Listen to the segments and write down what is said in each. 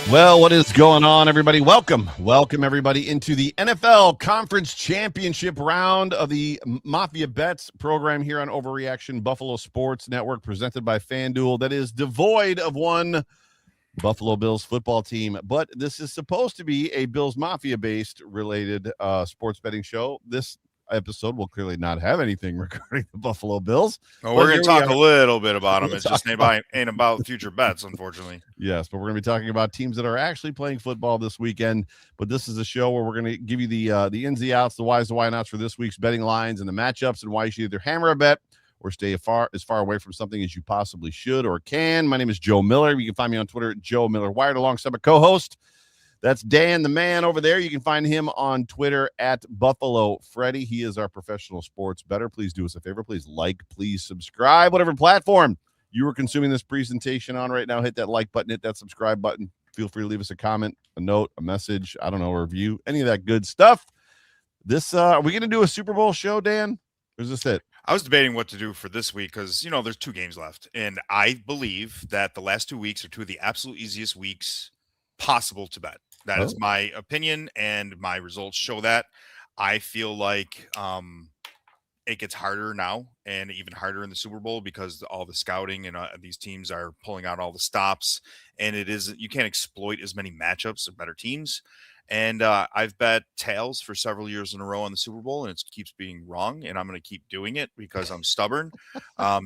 Well, what is going on, everybody? Welcome everybody into the NFL Conference Championship round of the Mafia Bets program here on Overreaction Buffalo Sports Network, presented by FanDuel, that is devoid of one Buffalo Bills football team. But this is supposed to be a Bills Mafia-based related sports betting show. This episode will clearly not have anything regarding the Buffalo Bills. Well, we're going to talk a little bit about them. It's just ain't about future bets, unfortunately. Yes, but we're going to be talking about teams that are actually playing football this weekend. But this is a show where we're going to give you the ins, the outs, the whys, the why nots for this week's betting lines and the matchups and why you should either hammer a bet or stay as far away from something as you possibly should or can. My name is Joe Miller. You can find me on Twitter at Joe Miller Wired alongside my co-host. That's Dan, the man over there. You can find him on Twitter at Buffalo Freddy. He is our professional sports bettor. Please do us a favor. Please like, please subscribe, whatever platform you are consuming this presentation on right now. Hit that like button, hit that subscribe button. Feel free to leave us a comment, a note, a message, I don't know, a review, any of that good stuff. This, are we going to do a Super Bowl show, Dan? Or is this it? I was debating what to do for this week because, there's 2 games left. And I believe that the last 2 weeks are 2 of the absolute easiest weeks possible to bet. That is my opinion, and my results show that. I feel like it gets harder now and even harder in the Super Bowl because all the scouting and these teams are pulling out all the stops, and you can't exploit as many matchups of better teams. And I've bet tails for several years in a row on the Super Bowl, and it keeps being wrong, and I'm going to keep doing it because I'm stubborn.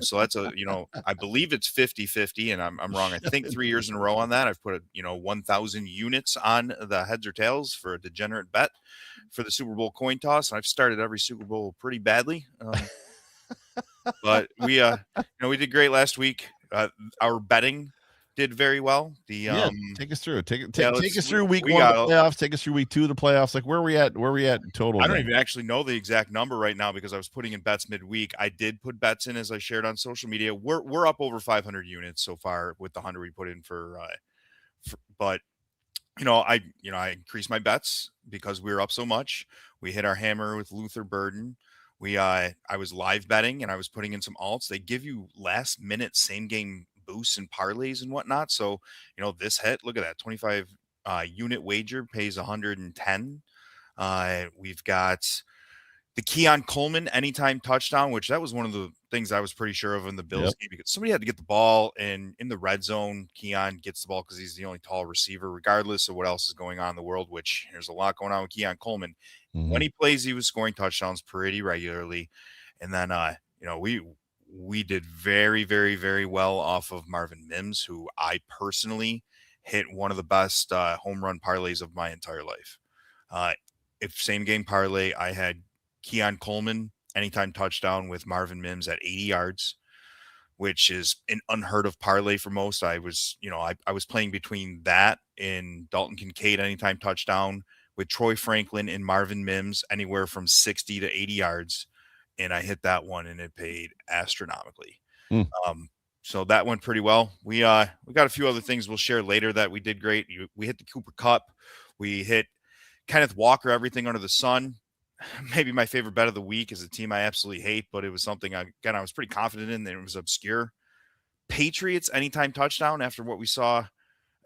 So that's I believe it's 50-50, and I'm wrong. I think 3 years in a row on that. I've put 1,000 units on the heads or tails for a degenerate bet for the Super Bowl coin toss. And I've started every Super Bowl pretty badly. But we did great last week. Our betting did very well. Take us through. Take us through week 1 of the playoffs. Take us through week 2 of the playoffs. Like where are we at total? I don't even actually know the exact number right now because I was putting in bets midweek. I did put bets in as I shared on social media. We're up over 500 units so far with the 100 we put in but I increased my bets because we were up so much. We hit our hammer with Luther Burden. I was live betting and I was putting in some alts. They give you last minute same game boosts and parlays and whatnot. So, this hit, look at that, 25 unit wager pays 110. We've got the Keon Coleman anytime touchdown, which that was one of the things I was pretty sure of in the Bills game because somebody had to get the ball, and in the red zone, Keon gets the ball because he's the only tall receiver, regardless of what else is going on in the world, which there's a lot going on with Keon Coleman. Mm-hmm. When he plays, he was scoring touchdowns pretty regularly. And then, we did very, very, very well off of Marvin Mims, who I personally hit one of the best home run parlays of my entire life. If same game parlay, I had Keon Coleman anytime touchdown with Marvin Mims at 80 yards, which is an unheard of parlay for most. I was playing between that and Dalton Kincaid anytime touchdown with Troy Franklin and Marvin Mims anywhere from 60 to 80 yards. And I hit that one, and it paid astronomically. So that went pretty well. We got a few other things we'll share later that we did great. We hit the Cooper Kupp. We hit Kenneth Walker, everything under the sun. Maybe my favorite bet of the week is a team I absolutely hate, but it was something I was pretty confident in, and it was obscure. Patriots anytime touchdown after what we saw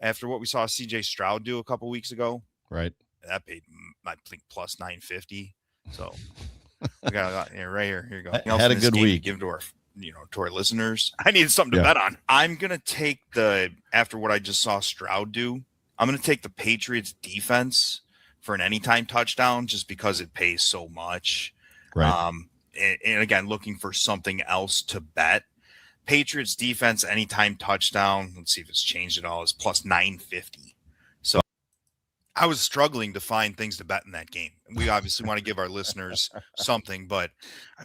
CJ Stroud do a couple weeks ago. Right. That paid, I think, plus 950. So we got a lot right here. Here you go. I had a good week. Give to our listeners. I needed something to bet on. I'm gonna take after what I just saw Stroud do. I'm gonna take the Patriots defense for an anytime touchdown just because it pays so much. Right. And again, looking for something else to bet. Patriots defense anytime touchdown. Let's see if it's changed at all. Is plus 950. So I was struggling to find things to bet in that game. We obviously want to give our listeners something, but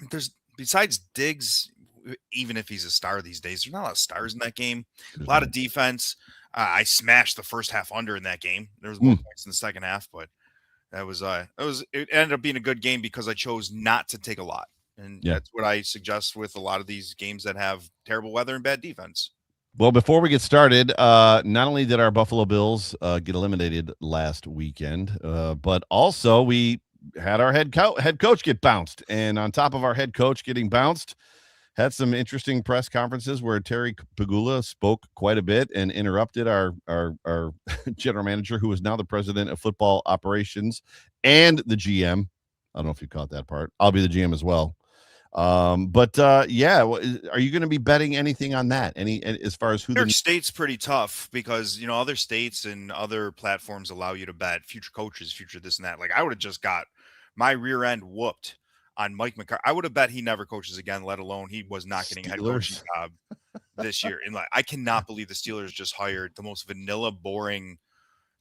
there's besides Diggs, even if he's a star these days, there's not a lot of stars in that game. A lot of defense. I smashed the first half under in that game. There was more points in the second half, but it ended up being a good game because I chose not to take a lot. And that's what I suggest with a lot of these games that have terrible weather and bad defense. Well, before we get started, not only did our Buffalo Bills get eliminated last weekend, but also we had our head coach get bounced. And on top of our head coach getting bounced, had some interesting press conferences where Terry Pagula spoke quite a bit and interrupted our general manager, who is now the president of football operations and the GM. I don't know if you caught that part. I'll be the GM as well. But yeah, are you going to be betting anything on that? Any as far as who New York the State's pretty tough because other states and other platforms allow you to bet future coaches, future this and that. Like I would have just got my rear end whooped on Mike McCarthy. I would have bet he never coaches again, let alone he was not getting a head coaching Steelers? job this year. And like I cannot believe the Steelers just hired the most vanilla, boring.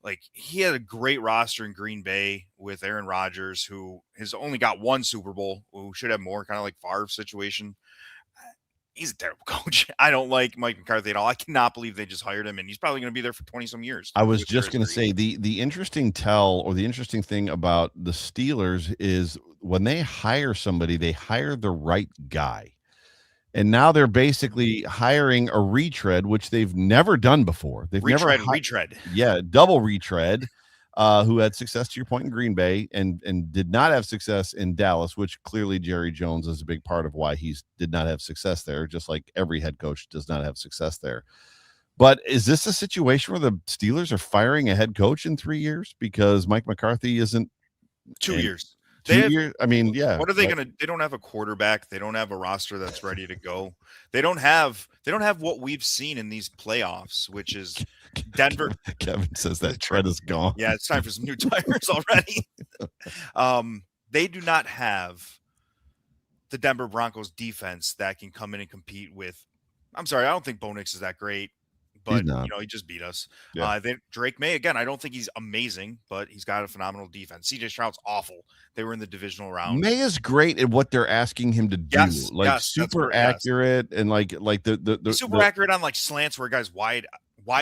Like he had a great roster in Green Bay with Aaron Rodgers, who has only got one Super Bowl, who should have more, kind of like Favre situation. He's a terrible coach. I don't like Mike McCarthy at all. I cannot believe they just hired him, and he's probably going to be there for 20 some years. I was just going to say the interesting the interesting thing about the Steelers is when they hire somebody, they hire the right guy. And now they're basically hiring a retread, which they've never done before. They've retread. Yeah, double retread, who had success, to your point, in Green Bay and did not have success in Dallas, which clearly Jerry Jones is a big part of why he did not have success there, just like every head coach does not have success there. But is this a situation where the Steelers are firing a head coach in 3 years because Mike McCarthy isn't 2 years? 2 years? I mean, yeah. What are they going to? They don't have a quarterback. They don't have a roster that's ready to go. They don't have what we've seen in these playoffs, which is Denver. Kevin says that tread is gone. Yeah, it's time for some new tires already. They do not have the Denver Broncos defense that can come in and compete with. I'm sorry, I don't think Bo Nix is that great. But he just beat us. Yeah. Drake May, again, I don't think he's amazing, but he's got a phenomenal defense. CJ Stroud's awful. They were in the divisional round. May is great at what they're asking him to do. Super accurate and like the super accurate on like slants where a guy's wide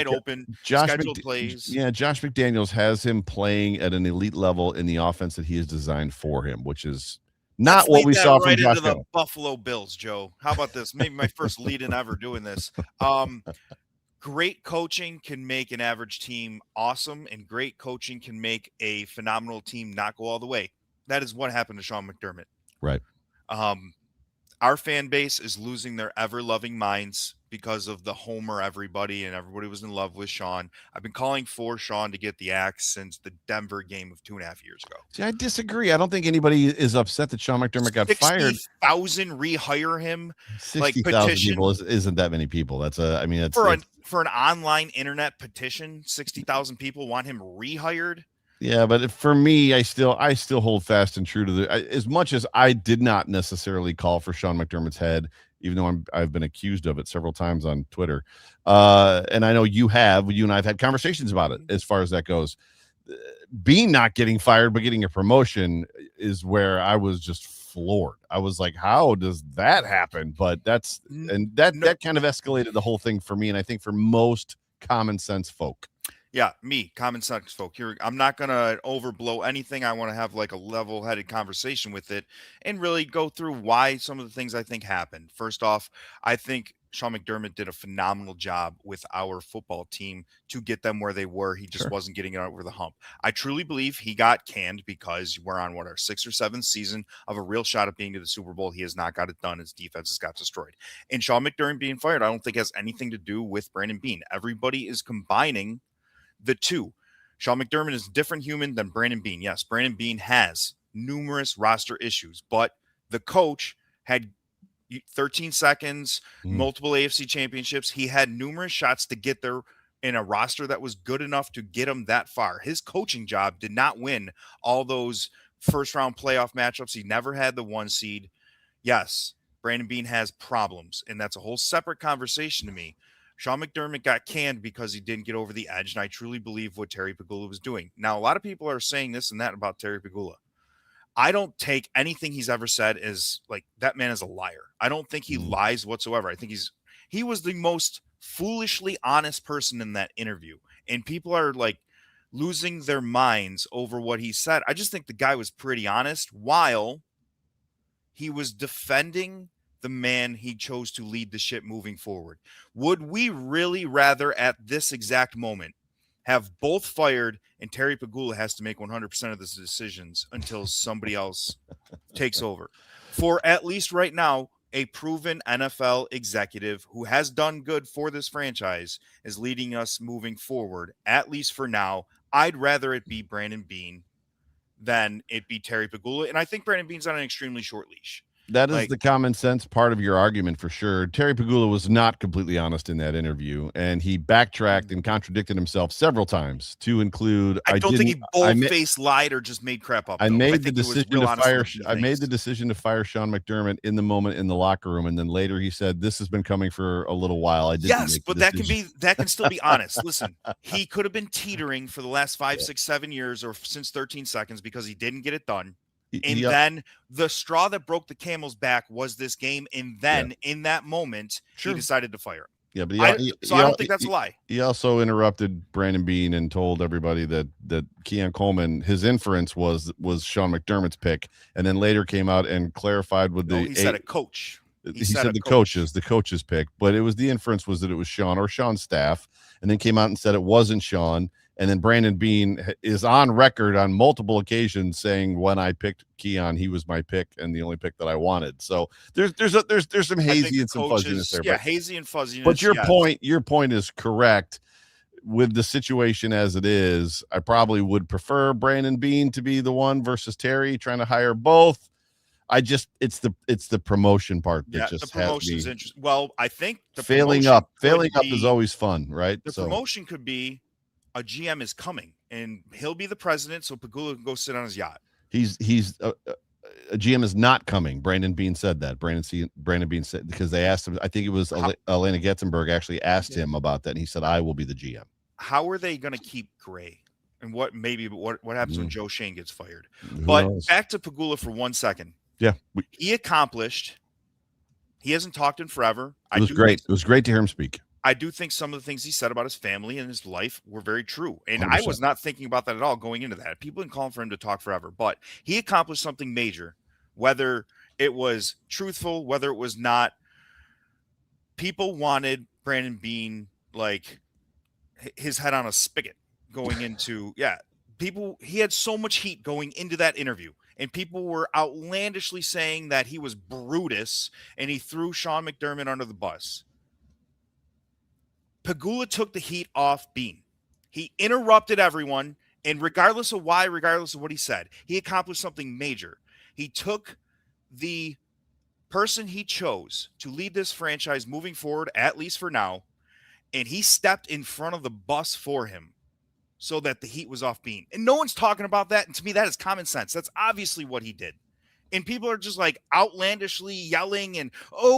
open. Scheduled plays. Yeah, Josh McDaniels has him playing at an elite level in the offense that he has designed for him, which is not what we saw from Josh into the Buffalo Bills, Joe. How about this? Maybe my first lead-in ever doing this. Great coaching can make an average team awesome, and great coaching can make a phenomenal team not go all the way. That is what happened to Sean McDermott. Right. Our fan base is losing their ever-loving minds because of the homer everybody, and everybody was in love with Sean. I've been calling for Sean to get the axe since the Denver game of 2.5 years ago. See, I disagree. I don't think anybody is upset that Sean McDermott got fired. 60,000 rehire him. 60,000 people isn't that many people. That's for an online internet petition, 60,000 people want him rehired. Yeah, but for me, I still hold fast and true to as much as I did not necessarily call for Sean McDermott's head, even though I've been accused of it several times on Twitter. And I know you and I have had conversations about it as far as that goes. Being not getting fired, but getting a promotion is where I was just floored. I was like, how does that happen? But that kind of escalated the whole thing for me. And I think for most common sense folk. Yeah, common sense folk. I'm not going to overblow anything. I want to have like a level-headed conversation with it and really go through why some of the things I think happened. First off, I think Sean McDermott did a phenomenal job with our football team to get them where they were. He just wasn't getting it over the hump. I truly believe he got canned because we're on our 6th or 7th season of a real shot at being to the Super Bowl. He has not got it done. His defense has got destroyed. And Sean McDermott being fired, I don't think has anything to do with Brandon Beane. Everybody is combining the two. Sean McDermott is a different human than Brandon Beane. Yes, Brandon Beane has numerous roster issues, but the coach had 13 seconds, multiple AFC championships. He had numerous shots to get there in a roster that was good enough to get him that far. His coaching job did not win all those first-round playoff matchups. He never had the 1 seed. Yes, Brandon Beane has problems, and that's a whole separate conversation to me. Sean McDermott got canned because he didn't get over the edge, and I truly believe what Terry Pagula was doing. Now, a lot of people are saying this and that about Terry Pagula. I don't take anything he's ever said as like that man is a liar. I don't think he lies whatsoever. I think he was the most foolishly honest person in that interview, and people are like losing their minds over what he said. I just think the guy was pretty honest while he was defending the man he chose to lead the ship moving forward. Would we really rather at this exact moment have both fired and Terry Pagula has to make 100% of the decisions until somebody else takes over? For at least right now, a proven NFL executive who has done good for this franchise is leading us moving forward, at least for now. I'd rather it be Brandon Beane than it be Terry Pegula. And I think Brandon Beane's on an extremely short leash. That is Like, the common sense part of your argument for sure. Terry Pegula was not completely honest in that interview, and he backtracked and contradicted himself several times to include. I don't think he bold-faced lied or just made crap up. I Though. made think the he was decision real to honest fire. on a few I made things. the decision to fire Sean McDermott in the moment in the locker room, and then later he said, "This has been coming for a little while." I didn't. Yes, make the but decision. that can still be honest. Listen, he could have been teetering for the last 5, 6, 7 years, or since 13 seconds because he didn't get it done. And then the straw that broke the camel's back was this game. And then in that moment, he decided to fire him. Yeah, but I don't think that's a lie. He also interrupted Brandon Beane and told everybody that Keon Coleman, his inference was Sean McDermott's pick, and then later came out and clarified with he said a coach. He said the coach's pick, but it was the inference was that it was Sean or Sean's staff, and then came out and said it wasn't Sean. And then Brandon Beane is on record on multiple occasions saying when I picked Keon, he was my pick and the only pick that I wanted. So there's some hazy and some fuzziness there. Yeah, hazy and fuzziness. But your point is correct. With the situation as it is, I probably would prefer Brandon Beane to be the one versus Terry trying to hire both. It's the promotion part that just the promotion's interesting. Well, I think the failing up is always fun, right? The promotion could be a GM is coming and he'll be the president, so Pegula can go sit on his yacht. He's a GM is not coming. Brandon Beane said that. Brandon Beane said, because they asked him. I think it was Elena Getzenberg actually asked him about that, and he said, "I will be the GM." How are they going to keep Gray? And what happens when Joe Shane gets fired? But back to Pegula for 1 second. Yeah, he accomplished. He hasn't talked in forever. It was great. It was great to hear him speak. I do think some of the things he said about his family and his life were very true. And 100%. I was not thinking about that at all going into that. People didn't call for him to talk forever, but he accomplished something major, whether it was truthful, whether it was not. People wanted Brandon Beane like his head on a spigot going into, he had so much heat going into that interview. And people were outlandishly saying that he was Brutus and he threw Sean McDermott under the bus. Pegula took the heat off Beane. He interrupted everyone, and regardless of why, regardless of what he said, he accomplished something major. He took the person he chose to lead this franchise moving forward, at least for now, and he stepped in front of the bus for him so that the heat was off Beane. And no one's talking about that, and to me, that is common sense. That's obviously what he did. And people are just like outlandishly yelling and,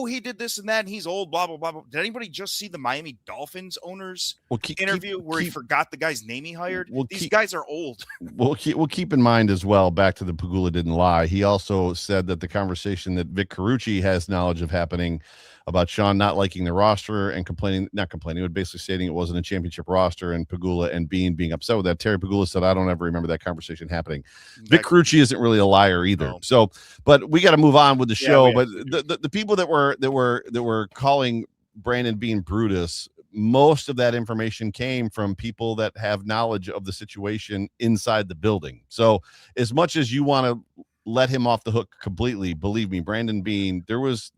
he did this and that, and he's old, blah, blah, blah, blah. Did anybody just see the Miami Dolphins owner's interview where he forgot the guy's name he hired? These guys are old. We'll keep in mind as well, back to the Pegula didn't lie. He also said that the conversation that Vic Carucci has knowledge of happening about Sean not liking the roster and not complaining, but basically stating it wasn't a championship roster, and Pegula and Beane being upset with that. Terry Pegula said, I don't ever remember that conversation happening. Vic Carucci isn't really a liar either. No. So, but we got to move on with the show. But the people that were calling Brandon Beane Brutus, most of that information came from people that have knowledge of the situation inside the building. So as much as you want to let him off the hook completely, believe me, Brandon Beane,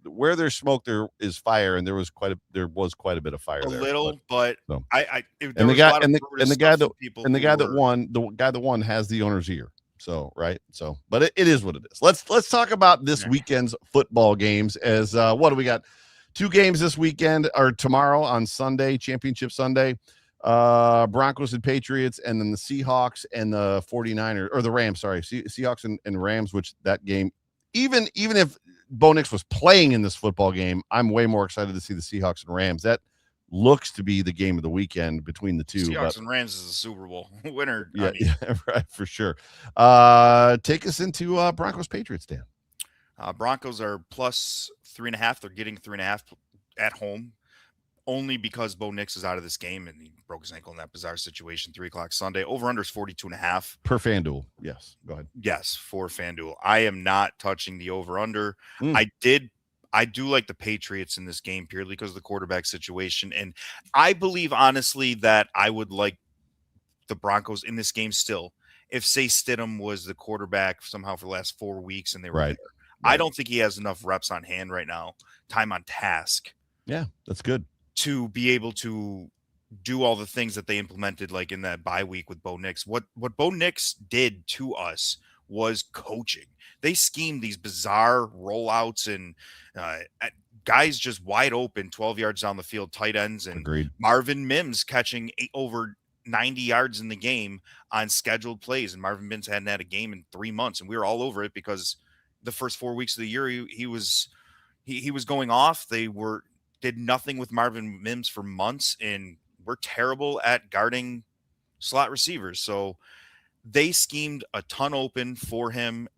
where there's smoke there is fire, and there was quite a bit of fire there. The guy that won has the owner's ear. So but it is what it is. Let's talk about this weekend's football games. As what do we got? 2 games this weekend, or tomorrow on Sunday, Championship Sunday. Broncos and Patriots, and then the Seahawks and the 49ers, or the Rams, sorry, Seahawks and Rams, which that game, even if Bo Nix was playing in this football game, I'm way more excited to see the Seahawks and Rams. That looks to be the game of the weekend between the two. Seahawks and Rams is the Super Bowl winner. Yeah, right, for sure. Take us into Broncos Patriots, Dan. Broncos are plus 3.5. They're getting 3.5 at home, only because Bo Nix is out of this game and he broke his ankle in that bizarre situation. 3:00 Sunday. Over under is 42.5 per FanDuel. Yes, go ahead. Yes, for FanDuel. I am not touching the over under. I do like the Patriots in this game purely because of the quarterback situation, and I believe honestly that I would like the Broncos in this game still if, say, Stidham was the quarterback somehow for the last 4 weeks and they were there. I don't think he has enough reps on hand right now, time on task. Yeah, that's good. To be able to do all the things that they implemented, like in that bye week with Bo Nix. What Bo Nix did to us was coaching. They schemed these bizarre rollouts and guys just wide open, 12 yards down the field, tight ends, and Agreed. Marvin Mims catching over 90 yards in the game on scheduled plays. And Marvin Mims hadn't had a game in 3 months, and we were all over it because the first 4 weeks of the year he was going off. They did nothing with Marvin Mims for months, and we're terrible at guarding slot receivers. So they schemed a ton open for him,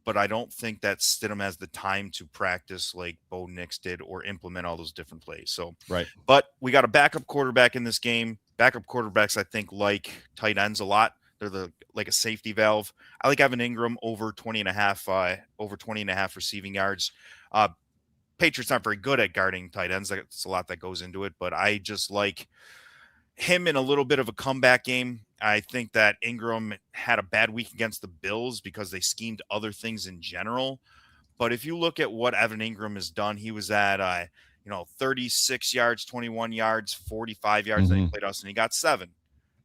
but I don't think that Stidham has the time to practice like Bo Nix did or implement all those different plays. So, right. But we got a backup quarterback in this game. Backup quarterbacks, I think, like tight ends a lot. They're like a safety valve. I like Evan Ingram over 20 and a half receiving yards. Patriots aren't very good at guarding tight ends. That's a lot that goes into it, but I just like him in a little bit of a comeback game. I think that Ingram had a bad week against the Bills because they schemed other things in general. But if you look at what Evan Ingram has done, he was at 36 yards, 21 yards, 45 yards. Then he played us and he got 7.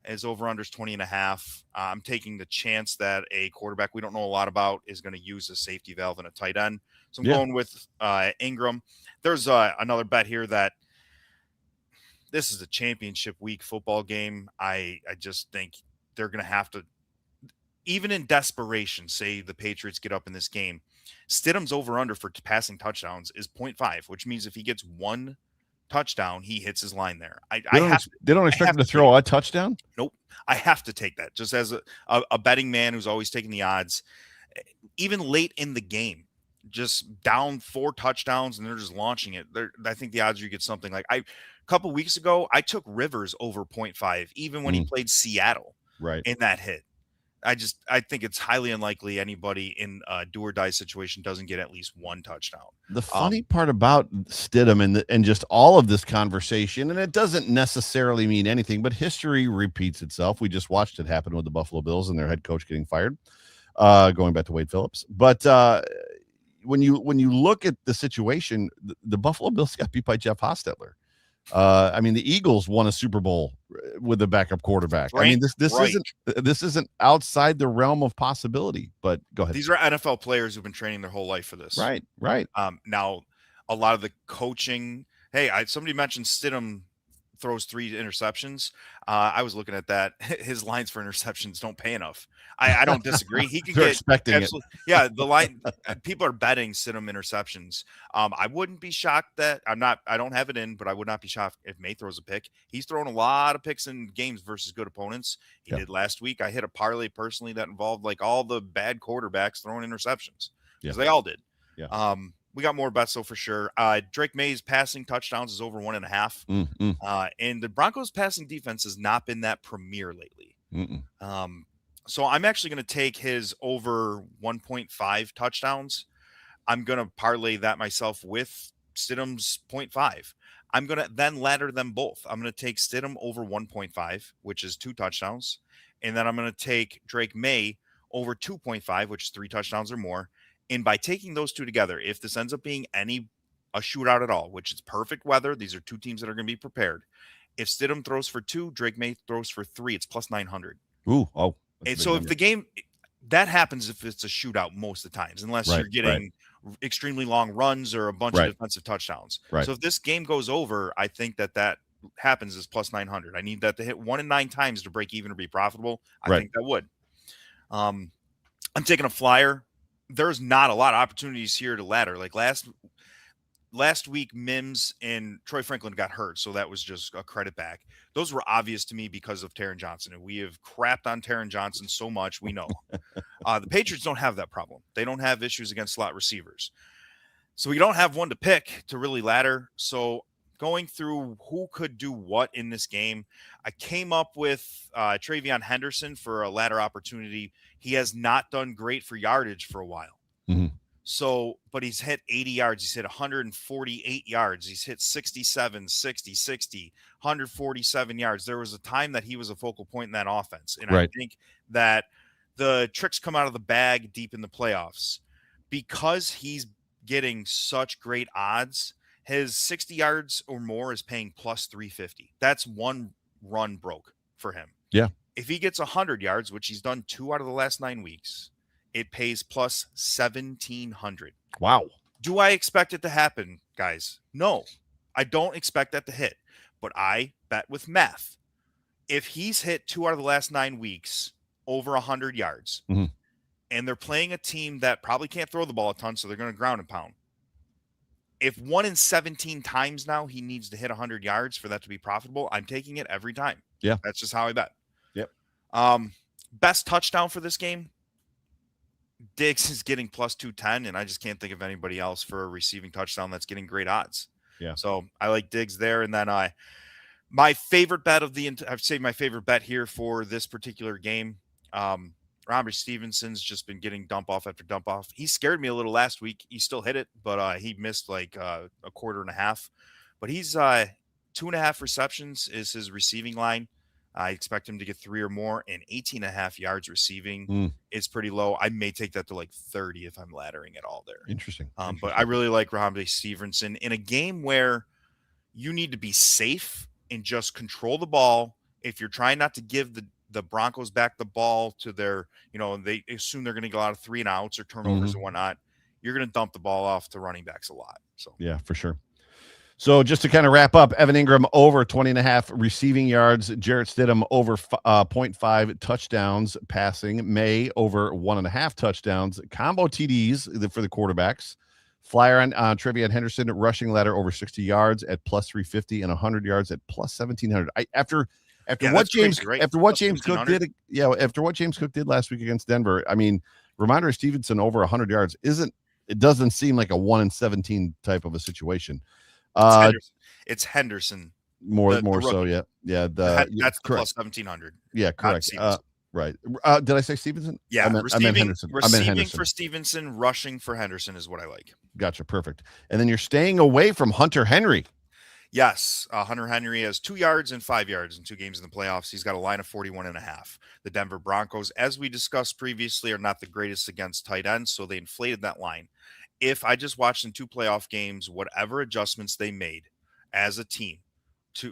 His over-under's 20 and a half. I'm taking the chance that a quarterback we don't know a lot about is going to use a safety valve and a tight end. So I'm going with Ingram. There's another bet here that this is a championship week football game. I just think they're going to have to, even in desperation, say the Patriots get up in this game. Stidham's over-under for passing touchdowns is 0.5, which means if he gets 1 touchdown, he hits his line there. They don't expect him to throw a touchdown? Nope. I have to take that just as a betting man who's always taking the odds. Even late in the game, just down 4 touchdowns and they're just launching it. I think the odds you get something like a couple weeks ago, I took Rivers over 0.5, even when he played Seattle in that hit. I think it's highly unlikely anybody in a do or die situation doesn't get at least 1 touchdown. The funny part about Stidham and just all of this conversation, and it doesn't necessarily mean anything, but history repeats itself. We just watched it happen with the Buffalo Bills and their head coach getting fired, going back to Wade Phillips. But when you look at the situation, the Buffalo Bills got beat by Jeff Hostetler. I mean, the Eagles won a Super Bowl with a backup quarterback. I mean, this isn't outside the realm of possibility. But go ahead. These are NFL players who've been training their whole life for this. Right. Now, a lot of the coaching. Hey, somebody mentioned Stidham throws 3 interceptions. I was looking at that. His lines for interceptions don't pay enough. I don't disagree. He can get expecting it. Yeah, the line. People are betting Stidham interceptions. I wouldn't be shocked that I don't have it in, but I would not be shocked if May throws a pick. He's thrown a lot of picks in games versus good opponents. He did last week. I hit a parlay personally that involved like all the bad quarterbacks throwing interceptions because they all did. Yeah. We got more bets, though, for sure. Drake May's passing touchdowns is over 1.5. And the Broncos' passing defense has not been that premier lately. So I'm actually going to take his over 1.5 touchdowns. I'm going to parlay that myself with Stidham's 0.5. I'm going to then ladder them both. I'm going to take Stidham over 1.5, which is 2 touchdowns. And then I'm going to take Drake May over 2.5, which is 3 touchdowns or more. And by taking those 2 together, if this ends up being a shootout at all, which is perfect weather, these are 2 teams that are going to be prepared. If Stidham throws for 2, Drake May throws for 3, it's plus 900. And so if the game that happens, if it's a shootout most of the times, unless you're getting extremely long runs or a bunch of defensive touchdowns. So if this game goes over, I think that happens is plus 900. I need that to hit 1 in 9 times to break even or be profitable. I think that would. I'm taking a flyer. There's not a lot of opportunities here to ladder. Like last week, Mims and Troy Franklin got hurt, so that was just a credit back. Those were obvious to me because of Taron Johnson, and we have crapped on Taron Johnson so much, we know. The Patriots don't have that problem. They don't have issues against slot receivers. So we don't have one to pick to really ladder. So going through who could do what in this game, I came up with Travion Henderson for a ladder opportunity. He has not done great for yardage for a while. So, but he's hit 80 yards. He's hit 148 yards. He's hit 67, 60, 60, 147 yards. There was a time that he was a focal point in that offense. And I think that the tricks come out of the bag deep in the playoffs. because he's getting such great odds, his 60 yards or more is paying plus 350. That's one run broke for him. Yeah. If he gets 100 yards, which he's done 2 out of the last 9 weeks, it pays plus 1,700. Wow. Do I expect it to happen, guys? No, I don't expect that to hit, but I bet with math. If he's hit 2 out of the last 9 weeks over 100 yards, and they're playing a team that probably can't throw the ball a ton, so they're going to ground and pound. If 1 in 17 times now he needs to hit 100 yards for that to be profitable, I'm taking it every time. Yeah. That's just how I bet. Yep. Best touchdown for this game, Diggs is getting plus 210, and I just can't think of anybody else for a receiving touchdown that's getting great odds. Yeah. So I like Diggs there. And then my favorite bet I'd say my favorite bet here for this particular game, Robert Stevenson's just been getting dump off after dump off. He scared me a little last week. He still hit it, but he missed like a quarter and a half. But he's 2.5 receptions is his receiving line. I expect him to get 3 or more, and 18.5 yards receiving is pretty low. I may take that to like 30 if I'm laddering at all there. Interesting. But I really like Ramondre Stevenson in a game where you need to be safe and just control the ball. If you're trying not to give the Broncos back the ball to their, they assume they're going to get a lot of 3 and outs or turnovers and whatnot, you're going to dump the ball off to running backs a lot. So yeah, for sure. So just to kind of wrap up, Evan Ingram over 20.5 receiving yards. Jarrett Stidham over 0.5 touchdowns passing. May over 1.5 touchdowns. Combo TDs for the quarterbacks. Flyer on Trevion Henderson rushing ladder over 60 yards at plus 350 and 100 yards at plus 1,700. After what James Cook did, after what James Cook did last week against Denver, I mean, Ramondre Stevenson over 100 yards it doesn't seem like a 1 in 17 type of a situation. It's Henderson. More so, yeah. That's the plus 1,700. Yeah, correct. Right. Did I say Stevenson? Yeah, I meant Henderson. Receiving for Stevenson, rushing for Henderson is what I like. Gotcha. Perfect. And then you're staying away from Hunter Henry. Yes. Hunter Henry has 2 yards and 5 yards in 2 games in the playoffs. He's got a line of 41.5. The Denver Broncos, as we discussed previously, are not the greatest against tight ends, so they inflated that line. If I just watched in 2 playoff games, whatever adjustments they made as a team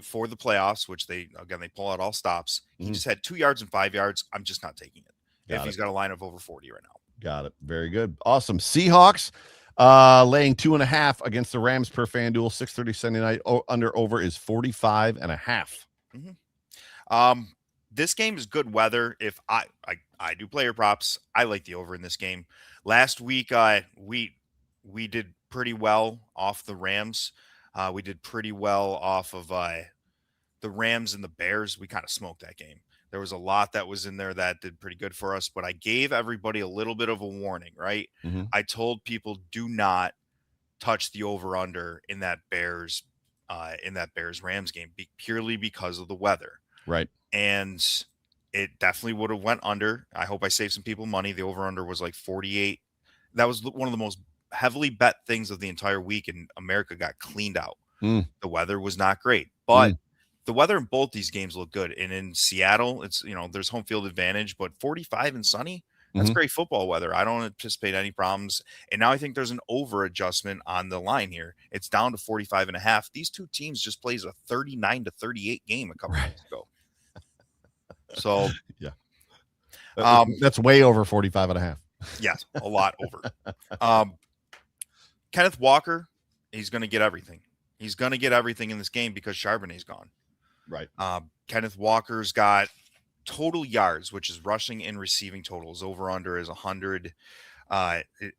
for the playoffs, which they pull out all stops, he just had 2 yards and 5 yards. I'm just not taking it. He's got a line of over 40 right now. Got it. Very good. Awesome. Seahawks laying 2.5 against the Rams per FanDuel. 6:30 Sunday night. Under over is 45.5. This game is good weather. If I do player props, I like the over in this game. Last week, we did pretty well off the Rams. We did pretty well off of the Rams and the Bears. We kind of smoked that game. There was a lot that was in there that did pretty good for us, but I gave everybody a little bit of a warning, right? I told people do not touch the over-under in that Bears Rams game purely because of the weather. Right. And it definitely would have went under. I hope I saved some people money. The over-under was like 48. That was one of the most heavily bet things of the entire week, and America got cleaned out. The weather was not great, but the weather in both these games look good. And in Seattle, it's, there's home field advantage, but 45 and sunny, that's great football weather. I don't anticipate any problems. And now I think there's an over adjustment on the line here. It's down to 45.5. These 2 teams just plays a 39-38 game a couple months ago. So yeah, that's way over 45.5. Yes, a lot over. Kenneth Walker, he's going to get everything. He's going to get everything in this game because Charbonnet's gone. Right. Kenneth Walker's got total yards, which is rushing and receiving totals. Over under is 100.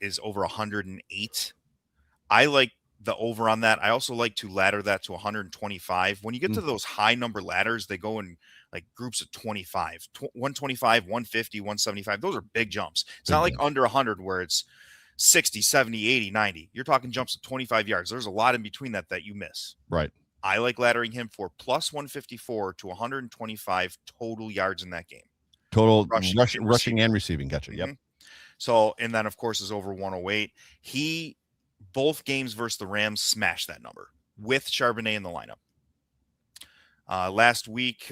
Is over 108. I like the over on that. I also like to ladder that to 125. When you get to those high number ladders, they go in like groups of 25, 125, 150, 175. Those are big jumps. It's not like under 100 where it's 60, 70, 80, 90. You're talking jumps of 25 yards. There's a lot in between that you miss. Right. I like laddering him for plus 154 to 125 total yards in that game. Total rushing and receiving. Gotcha. Yep. So, and then of course is over 108. Both games versus the Rams smashed that number with Charbonnet in the lineup. Last week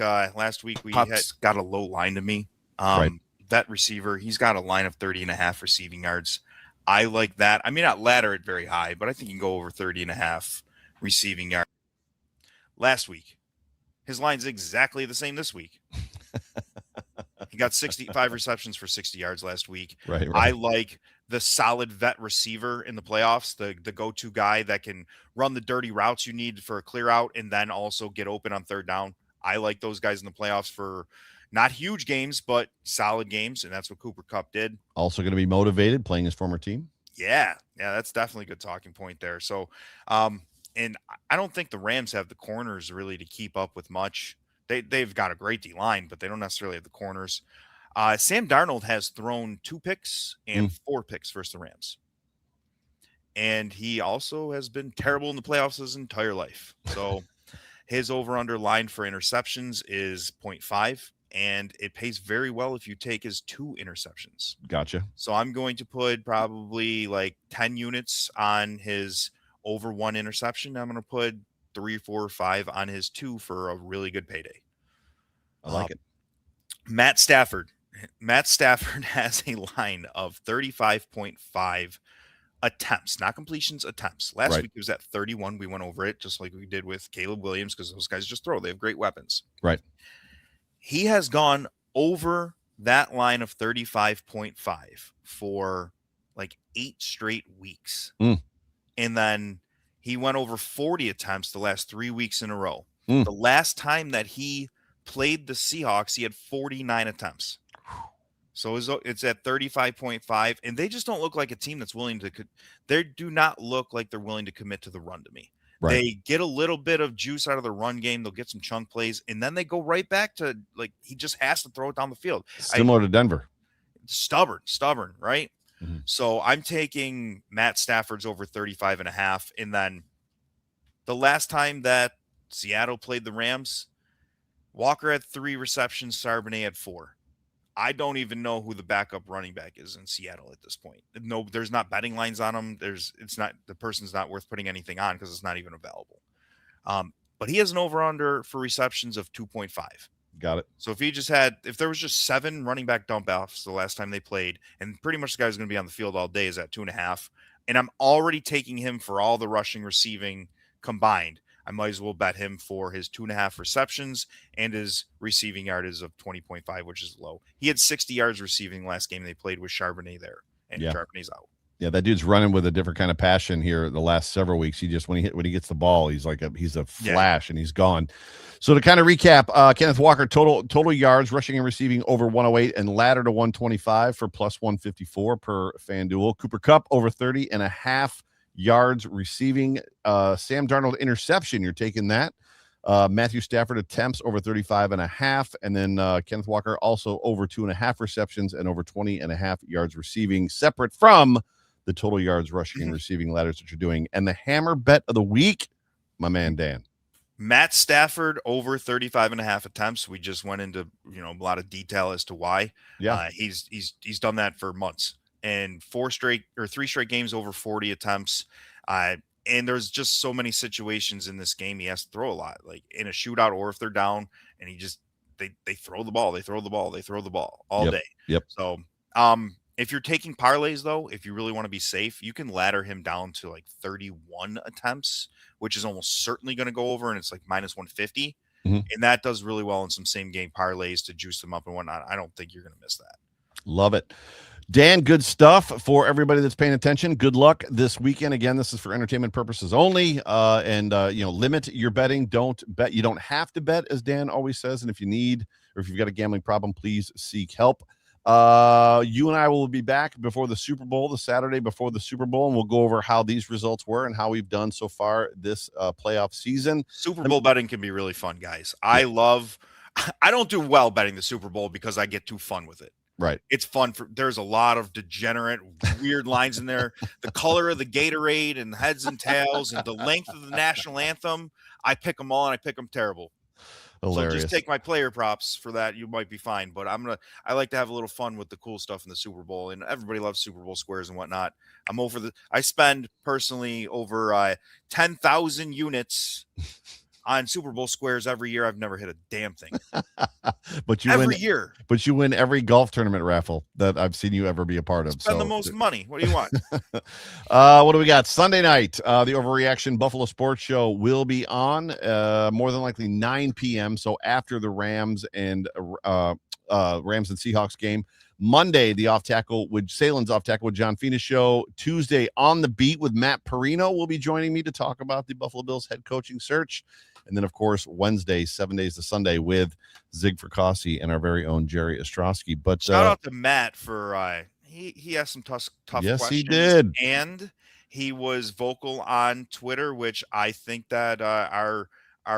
we had got a low line to me. Right. That receiver, he's got a line of 30.5 receiving yards. I like that. I may not ladder it very high, but I think you can go over 30.5 receiving yards. Last week, his line's exactly the same this week. He got 65 receptions for 60 yards last week. Right. I like the solid vet receiver in the playoffs, the go-to guy that can run the dirty routes you need for a clear out and then also get open on third down. I like those guys in the playoffs for not huge games, but solid games, and that's what Cooper Kupp did. Also going to be motivated playing his former team. Yeah, that's definitely a good talking point there. So, and I don't think the Rams have the corners really to keep up with much. They've got a great D line, but they don't necessarily have the corners. Sam Darnold has thrown 2 picks and 4 picks versus the Rams. And he also has been terrible in the playoffs his entire life. So his over-under line for interceptions is 0.5, and it pays very well if you take his 2 interceptions. Gotcha. So I'm going to put probably like 10 units on his over 1 interception. I'm going to put 3, 4, 5 on his 2 for a really good payday. I like it. Matt Stafford has a line of 35.5 attempts, not completions, attempts. Last week he was at 31. We went over it just like we did with Caleb Williams because those guys just throw. They have great weapons. Right. He has gone over that line of 35.5 for like 8 straight weeks. And then he went over 40 attempts the last 3 weeks in a row. The last time that he played the Seahawks, he had 49 attempts. So it's at 35.5, and they just don't look like a team that's willing to – they do not look like they're willing to commit to the run to me. Right. They get a little bit of juice out of the run game. They'll get some chunk plays, and then they go right back to, like, he just has to throw it down the field. Similar to Denver. Stubborn, right? Mm-hmm. So I'm taking Matt Stafford's over 35.5, and then the last time that Seattle played the Rams, Walker had 3 receptions, Charbonnet had 4. I don't even know who the backup running back is in Seattle at this point. No, there's not betting lines on him. The person's not worth putting anything on because it's not even available. But he has an over-under for receptions of 2.5. Got it. So if there was just 7 running back dump offs the last time they played, and pretty much the guy who's going to be on the field all day is at 2.5, and I'm already taking him for all the rushing, receiving combined, I might as well bet him for his 2.5 receptions and his receiving yardage of 20.5, which is low. He had 60 yards receiving last game they played with Charbonnet there, and Charbonnet's out. Yeah, that dude's running with a different kind of passion here the last several weeks. He just when he gets the ball, he's a flash and he's gone. So to kind of recap, Kenneth Walker total yards rushing and receiving over 108 and ladder to 125 for plus 154 per FanDuel. Cooper Kupp over 30.5 yards receiving. Sam Darnold interception, you're taking that. Matthew Stafford attempts over 35.5, and then Kenneth Walker also over 2.5 receptions and over 20.5 yards receiving, separate from the total yards rushing and receiving ladders that you're doing. And the hammer bet of the week, my man Dan. Matt Stafford over 35.5 attempts. We just went into a lot of detail as to why. Yeah, he's done that for months. And 3 straight games over 40 attempts. And there's just so many situations in this game he has to throw a lot, like in a shootout or if they're down, and they throw the ball all day. Yep. So if you're taking parlays, though, if you really want to be safe, you can ladder him down to like 31 attempts, which is almost certainly going to go over, and it's like minus 150. Mm-hmm. And that does really well in some same game parlays to juice them up and whatnot. I don't think you're going to miss that. Love it. Dan, good stuff for everybody that's paying attention. Good luck this weekend. Again, this is for entertainment purposes only. Limit your betting. Don't bet. You don't have to bet, as Dan always says. And if you need, or if you've got a gambling problem, please seek help. You and I will be back before the Super Bowl, the Saturday before the Super Bowl, and we'll go over how these results were and how we've done so far this playoff season. Super Bowl betting can be really fun, guys. I don't do well betting the Super Bowl because I get too fun with it. Right. It's fun. There's a lot of degenerate, weird lines in there. The color of the Gatorade and heads and tails and the length of the national anthem. I pick them all and I pick them terrible. Hilarious. So just take my player props for that. You might be fine, but I like to have a little fun with the cool stuff in the Super Bowl, and everybody loves Super Bowl squares and whatnot. I spend personally over 10,000 units on Super Bowl squares every year. I've never hit a damn thing. But you Every win year. But you win every golf tournament raffle that I've seen you ever be a part of. Spend the most money. What do you want? What do we got? Sunday night, the Overreaction Buffalo Sports Show will be on, more than likely 9 p.m. So after the Rams and Seahawks game. Monday, the Salen's off tackle with John Fina show. Tuesday, On the Beat with Matt Perino will be joining me to talk about the Buffalo Bills head coaching search. And then, of course, Wednesday, 7 days to Sunday with Zig Fracassi and our very own Jerry Ostrowski. But shout out to Matt for he has some tough yes, questions. He did. And he was vocal on Twitter, which I think that our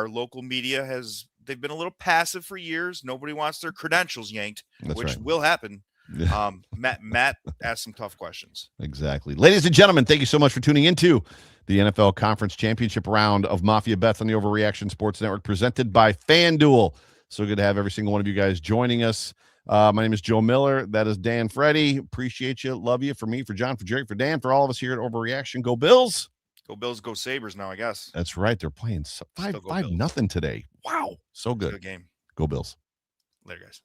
local media they've been a little passive for years. Nobody wants their credentials yanked, which will happen. Matt asked some tough questions. Exactly. Ladies and gentlemen, thank you so much for tuning into the NFL Conference Championship round of Mafia Bets on the Overreaction Sports Network, presented by FanDuel. So good to have every single one of you guys joining us. My name is Joe Miller. That is Dan Freddy. Appreciate you. Love you. For me, for John, for Jerry, for Dan, for all of us here at Overreaction. Go Bills. Go Bills, go Sabres now, I guess. That's right. They're playing 5-0 today. Wow. So good. Good game. Go Bills. Later, guys.